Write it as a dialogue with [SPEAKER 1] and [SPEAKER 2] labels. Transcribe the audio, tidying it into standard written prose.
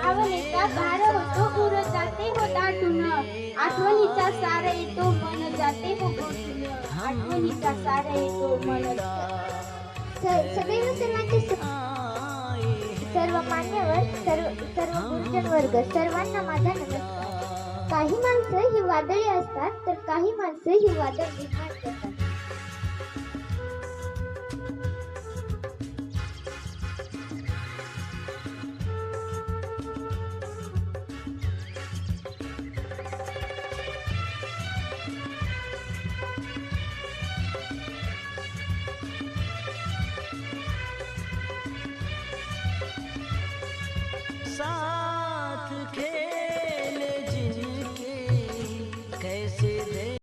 [SPEAKER 1] भावनेचा भार होतो उर जाते हो दाटून आठवणीचा सार येतो मन जाते हो गोठून आठवणीचा सार येतो मन
[SPEAKER 2] सदैव सर्वांचे सर्व मान्यवर सर्व गुरुजन वर्ग सर्वांना माझा नमस्कार. काही माणसं ही वादळी असतात तर काही माणसं ही वादळ निर्माण करतात.
[SPEAKER 3] सा